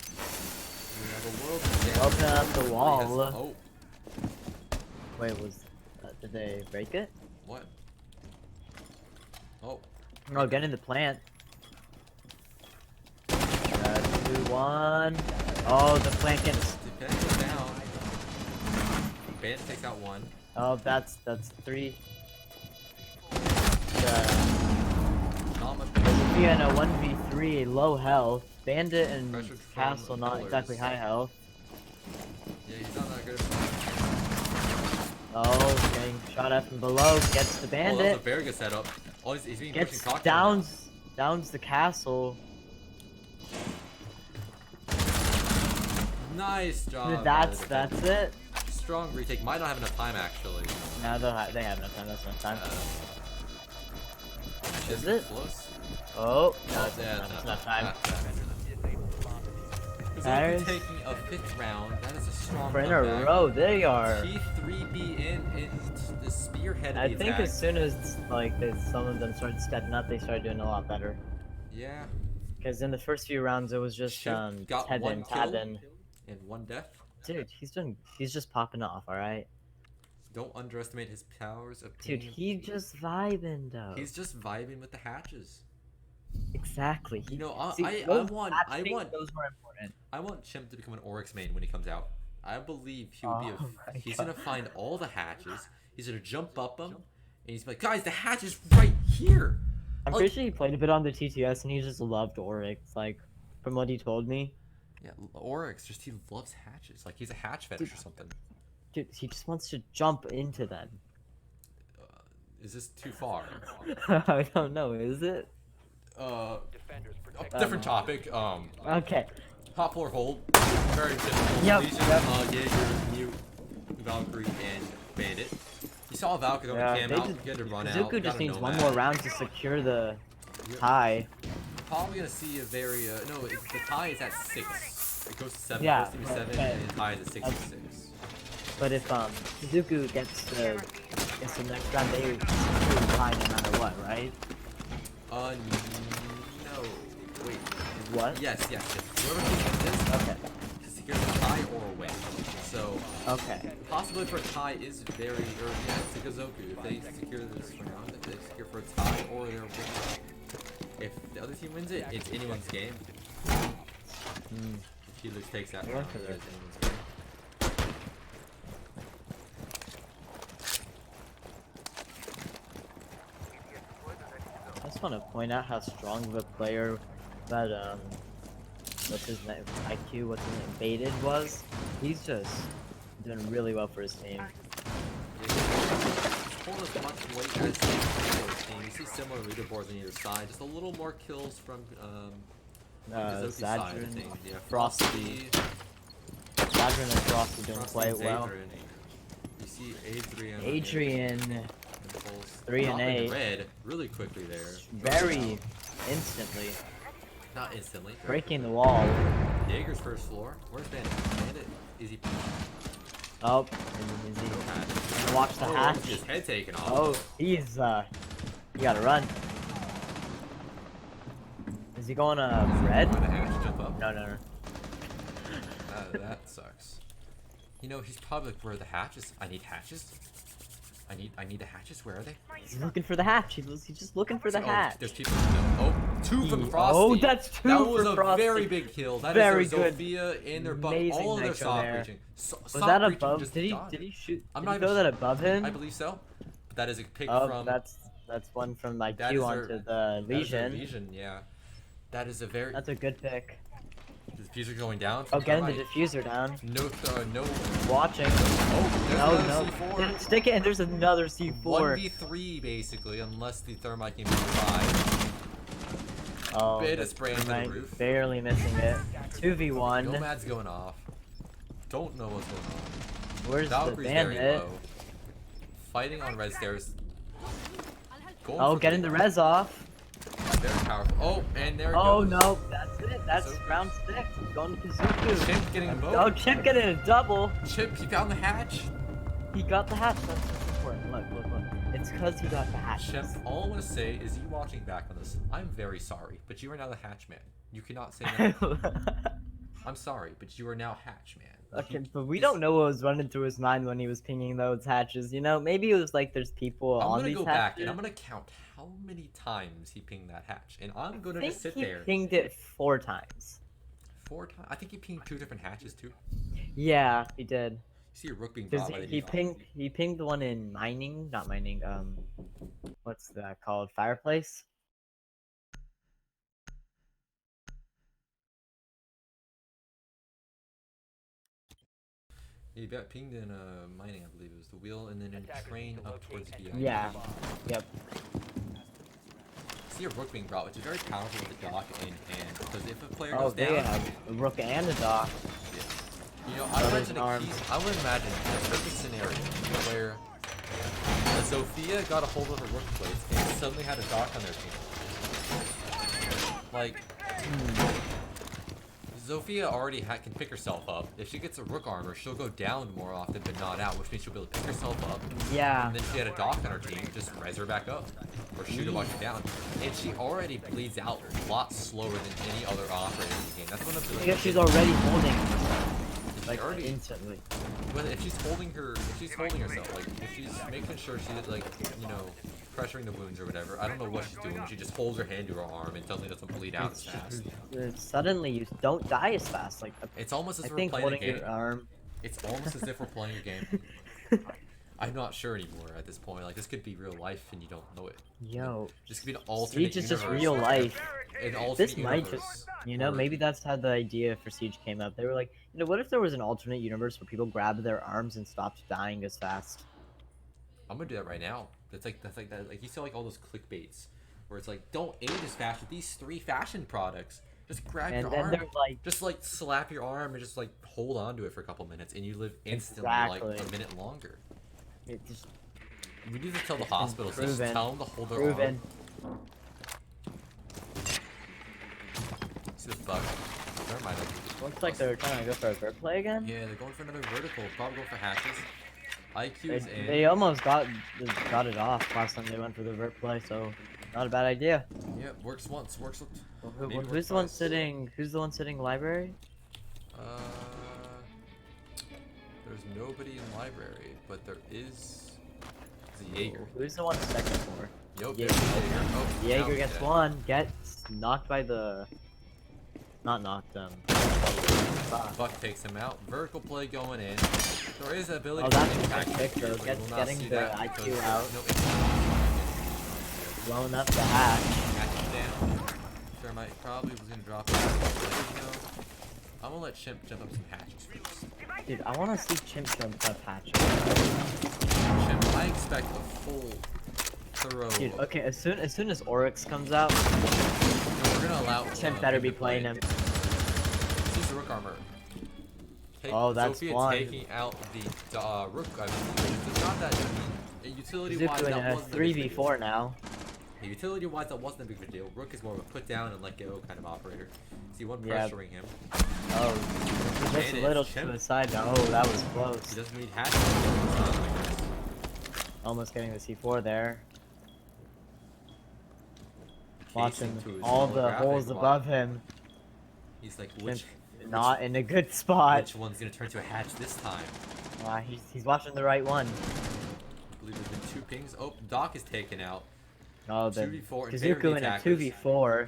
We have a world to stand Open up the He wall. has- Oh, Wait, did they break it? what? Oh, Oh, get in the plant. 2, 1. Oh, the plant gets. the pin goes down. Bandit takes out 1. Oh, that's 3. Nomadic. Yeah, no, 1v3, low health. Bandit and Pressured from Castle not pillars. exactly high health. Yeah, he's not that good. Oh, getting shot at from below. Gets the Oh, that was a bandit. very good setup. Oh, he's being Gets pushing cocktail. downs the castle. Nice job. That's by the defense. it. Strong retake. Might not have enough time actually. No, they have enough time. That's enough time. Is Is it? close? Oh, no, Oh, it's yeah, not enough time. Kazoku There's- taking a 5th round. That is a strong For in a comeback. row, there you are. T3B in the spearhead of I the think attack. as soon as like some of them started stepping up, they started doing a lot better. Yeah, Because in the first few rounds, it was just Shift got Ted 1 and kill Tabin. and 1 death. Dude, he's just popping off, all right. Don't underestimate his powers of Dude, pinging. he just vibing though. He's just vibing with the hatches. Exactly. You know, See, I those want those were important. I want Chimp to become an Oryx main when he comes out. I believe he would be Oh my he's God. gonna find all the hatches. He's gonna jump up them, and he's like, guys, the hatch is right here. I'm Like- pretty sure he played a bit on the TTS and he just loved Oryx, like from what he told me. Yeah, Oryx he loves hatches. Like he's a hatch fetish or something. Dude, he just wants to jump into them. Is this too far? I don't know, is it? Defenders protect Different topic. Okay. Top floor hold. Very difficult. Yep, Legion, yep. Jaeger, Mute, Valkyrie, and Bandit. You saw Valkyrie go Yeah, cam they out. just- He had to run out. Kazoku got just a needs one Nomad. more round to secure the tie. Probably gonna see a very no. The tie is at 6. It goes to 7. Yeah, It goes to be 7, but- and the tie is at 66. But if Kazoku gets the next round, they secure the tie no matter what, right? No. Wait. What? Yes. Whoever takes this Okay. secures a tie or a win. So Okay. possibility for a tie is very, it's a Kazoku. If they secure this round, if they secure for a tie or their win. If the other team wins it, it's anyone's game. If Helix takes that round, for it's that. anyone's game. I just want to point out how strong of a player that what's his name, IQ, what's his name, Baited was. He's just doing really well for his team. Hold as much weight as he can for his team. similar leaderboards on either side. Just a little more kills from Kazoku's side, I Zadrin, think. Yeah, Frosty. Zadrin and Frosty doing Frosty quite and well. Zadrin. You see Adrian. Adrian, pulls 3 and dropping 8. red really quickly there. Very instantly Not instantly. very breaking the quickly. wall. Jaeger's first floor. Where's Bandit? Bandit? Is he? Oh, is he? No hatch. Watch the hatch. His head taken off. Oh, he's you gotta run. Is he going red? Why the hatch jump up? No, no, no. That sucks. You know, he's probably like, where are the hatches? I need hatches. I need the hatches. Where are they? He's looking for the hatch. He's just looking for the hatch. There's people. Oh, two from Frosty. Oh, that's two That was for a Frosty. very big kill. That Very is good. Sophia in their butt. Amazing All of their nitro soft there. reaching. Was that Soft reaching above? just Did died. he shoot? I'm Did not he even throw that above him? I believe so. But that is a pick Oh, from. that's one from my that Q is onto their- the that is their Legion. Legion, yeah. That is a very. That's a good pick. The diffuser going down. Oh, getting the Right. diffuser down. No, no. Watching. Oh, there's No, another no. C4. Didn't stick it, and there's another C4. 1v3 basically, unless the thermite can be revived. Oh, Bit the of spray into the Thermite roof. barely missing it. 2v1. Nomad's going off. Don't know what's going on. Where's the Valkyrie's very bandit? low. Fighting on red stairs. Going Oh, for getting the res off. Very powerful. Oh, and there it Oh goes. no, that's it. That's Kazoku. round 6. Going to Kazoku. Chimp getting both. Oh, Chip getting a double. Chip, he found the hatch. He got the hatch. That's what's important. Look, look, look. It's because he got the hatch. Chimp, all I want to say is you watching back on this, I'm very sorry, but you are now the hatch man. You cannot say that. I'm sorry, but you are now hatch man. Like, Okay, you- but we this- don't know what was running through his mind when he was pinging those hatches. You know, maybe it was like there's people I'm on gonna these go hatches. back and I'm gonna count how many times he pinged that hatch, and I'm gonna I think just sit he there. pinged it 4 times. 4 times. I think he pinged 2 different hatches too. Yeah, he did. You see a rook being Because brought by the he default. pinged the one in mining, not mining. What's that called? Fireplace. He got pinged in mining, I believe it was the wheel, and then in train up towards the. Yeah. Yep. See a rook being brought, which is very powerful with the dock in hand, because if a player Oh, goes they down, have a rook and a dock. you know, I Brothers imagine in arms. I would imagine a perfect scenario where Sophia got a hold of her rook plates and suddenly had a dock on their team. Like, Sophia already can pick herself up. If she gets a rook armor, she'll go down more often but not out, which means she'll be able to pick herself up. Yeah. And then she had a dock on her team, just res her back up. Or shoot her while she's down. And she already bleeds out a lot slower than any other operator in the game. That's one of the Because she's already holding, like already instantly. when if she's holding herself, like if she's making sure she's like, you know, pressuring the wounds or whatever. I don't know what she's doing. She just holds her hand to her arm and suddenly doesn't bleed out as fast. Suddenly you don't die as fast. Like It's almost as I if we're think playing a holding game. your arm. It's almost as if we're playing a game. I'm not sure anymore at this point. Like this could be real life and you don't know it. Yo, This could be an alternate Siege is just universe. real life. An alternate This might universe. just, you know, where- maybe that's how the idea for Siege came up. They were like, you know, what if there was an alternate universe where people grabbed their arms and stopped dying as fast? I'm gonna do that right now. That's like that. Like you see like all those clickbaits where it's like, don't age as fast with these 3 fashion products. Just grab And your then arm. they're like, Just like slap your arm and just like hold on to it for a couple minutes, and you live instantly Exactly. like a minute longer. it just We need to tell the It's been hospitals. Just proven. tell them to hold their proven. arm. See this bug? Never mind. Looks like they're trying to go for a bird play again. Yeah, they're going for another vertical. Probably going for hatches. IQ's in. They almost got it off last time they went for the vert play, so not a bad idea. Yeah, works once. Works. Maybe Who's works the one twice. sitting? Who's the one sitting library? There's nobody in library, but there is the Jaeger. Who's the one second for? Yup, Jaeger. there's the Jaeger. Oh, Jaeger now gets dead. one. Gets knocked by the. Not knocked. Buck takes him out. Vertical play going in. There is an ability Oh, to that's a impact good pick, here, though. but Get- we'll not getting see the that IQ because out. there's no impact. Blowing up the hatch. Hatch is down. Thermite probably was gonna drop it. But, you know, I'm gonna let Chimp jump up some hatches first. Dude, I want to see Chimp jump up hatch. Chimp, I expect a full thorough. Dude, okay, as soon as Oryx comes out, We're gonna allow. Chimp better be playing him. Use the rook armor. Oh, that's Sophia one. taking out the rook. I mean, it's not that. I mean, utility-wise, Kazoku in that a wasn't a big deal. 3v4 now. Yeah, utility-wise, that wasn't a big of a deal. Rook is more of a put down and let go kind of operator. See one Yeah. pressuring him. Oh, just a little to the side now. Oh, that was He close. doesn't need hatches. It's not like this. Almost getting the C4 there. Casing Watching to his all the holographic holes block. above him. He's like, Not in a good spot. which one's gonna turn to a hatch this time? He's watching the right one. I believe there's been 2 pings. Oh, Doc is taken out. Oh, the 2v4 in favor of the Kazoku in a attackers. 2v4.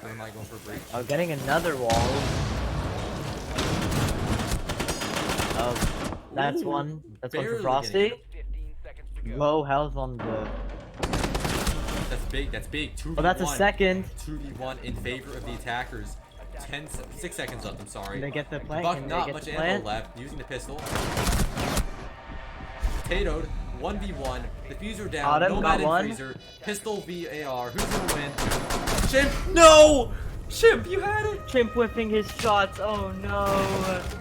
Thermite going for a breach. Oh, getting another wall. Oh, that's Ooh, one. That's one for barely Frosty. getting Low health on the. That's big. That's big. 2v1. Oh, that's a second. 2v1 in favor of the attackers. 6 seconds left. I'm sorry. Can they get the plant? Buck, Can they not get much the ammo plant? left. Using the pistol. Potatoed. 1v1. Diffuser down. Got him, got Nomadic one. freezer. Pistol VAR. Who's gonna win? Chimp. No. Chimp, you had it. Chimp whipping his shots. Oh no.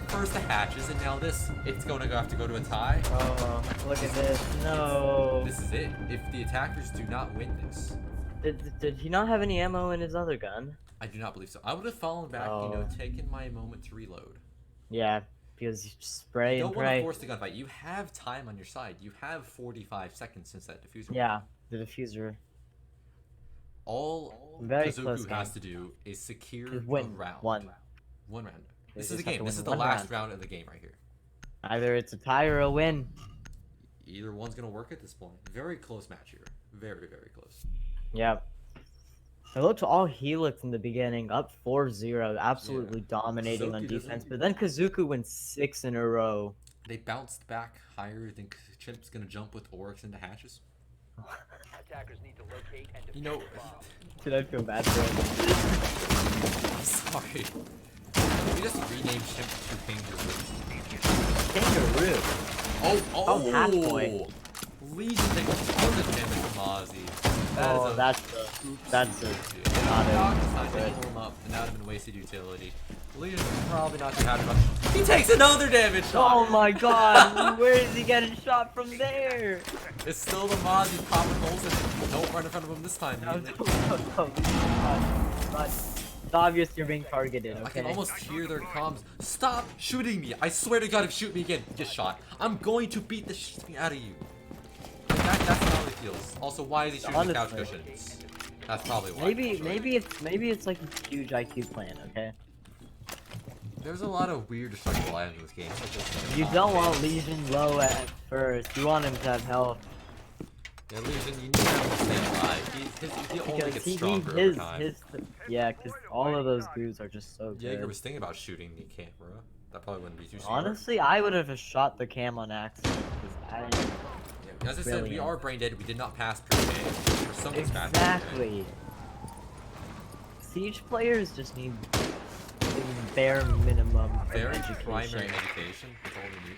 First the hatches, and now this. It's going to have to go to a tie. Oh, look at this. No. This is it. If the attackers do not win this, Did he not have any ammo in his other gun? I do not believe so. I would have fallen back, you know, taken my moment to reload. Yeah, because you spray You and don't want to pray. force the gunfight. You have time on your side. You have 45 seconds since that diffuser. Yeah, the diffuser. All Very close Kazoku game. has to do is secure Just a win round. one. One round. They This is the just have game. to This win is the one last round. round of the game right here. Either it's a tie or a win. Either one's going to work at this point. Very close match here. Very, very close. Yeah. It looked all Helix in the beginning, up 4-0, absolutely dominating on Kazoku defense. doesn't- But then Kazoku went 6 in a row. They bounced back higher. I think Chimp's going to jump with Oryx into hatches. Attackers need to locate and You know, Dude, I feel bad for him. I'm sorry. We just renamed Chimp to Kangaroo. Kangaroo. Oh, halfway. Legion taking a ton of damage from Ozzy. That Oh, is a that's a not Doc a decided to good. pull him up, and that would have been wasted utility. Legion's probably not too happy about it. He takes another damage shot! Oh my god, where is he getting shot from there? It's still the Mozzie popping holes in it. Don't run in front of him this time. No, but it's obvious you're being targeted, I can okay? almost hear their comms. Stop shooting me! I swear to God, if you shoot me again, get shot. I'm going to beat the shit out of you. That's how it feels. Also, why is he shooting the couch Honestly. cushions? That's probably why. Maybe it's like a huge IQ plan, okay? There's a lot of weird destructible items in this game. Such as You don't want Legion low at first. You want him to have health. Yeah, Legion, you need to have him stay alive. He only gets stronger over time. Yeah, because all of those dudes are just so Jaeger good. was thinking about shooting the camera. That probably wouldn't be too smart. Honestly, I would have shot the cam on accident. 'Cause Yeah, as I said, we brilliant. are brain dead. We did not pass per game for some of this match. Exactly. Siege players just need the bare minimum of Very education. primary education. That's all we need.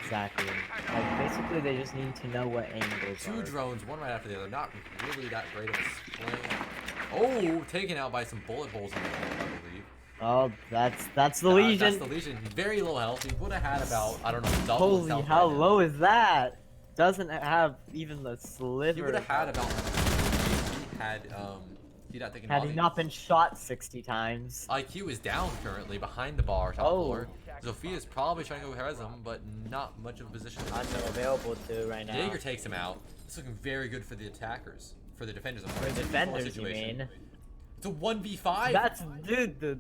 Exactly. Like basically, they just need to know what angles Two are. drones, one right after the other. Not really that great of a split. Oh, taken out by some bullet holes in the wall, I believe. Oh, that's the Legion. That's the Legion. Very low health. He would have had about, I don't know, double his Holy, health how right now. low is that? Doesn't have even the sliver. He would have of had health. about. He'd not taken Had he Mozzie. not been shot 60 times. IQ is down currently behind the bar top Oh. floor. Sophia's probably trying to go res him, but not much of a position. I'm available to right now. Jaeger takes him out. It's looking very good for the attackers. For the defenders. I'm For sorry. It's a 2v4 defenders, you situation. mean? It's a 1v5. That's dude, the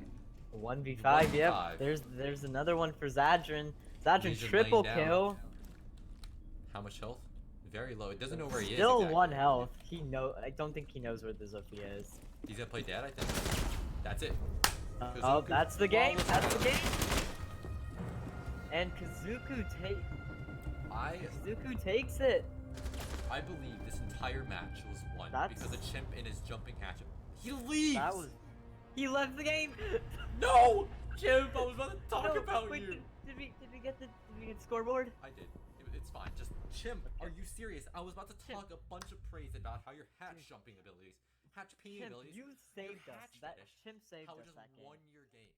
1v5. Yep. 1v5. There's another one for Zadrin. Zadrin Legion triple laying down. kill. How much health? Very low. It doesn't know where he is. Still exactly. 1 health. I don't think he knows where the Zofia is. He's gonna play dead, I think. That's it. Oh, Kazoku. that's the game. Flawless That's the battle. game. And Kazoku takes it. I believe this entire match was won That's- because a chimp in his jumping hatchet. He leaves. He left the game. No, Chimp. I was about to talk No, about wait, you. Did we get the scoreboard? I did. It's fine. Just Chimp, are you serious? I was about to talk a bunch of praise about how your hatch jumping abilities, hatch pinging Chimp, abilities, you your saved us. hatch That fetish, Chimp saved how it us just that game. won your game.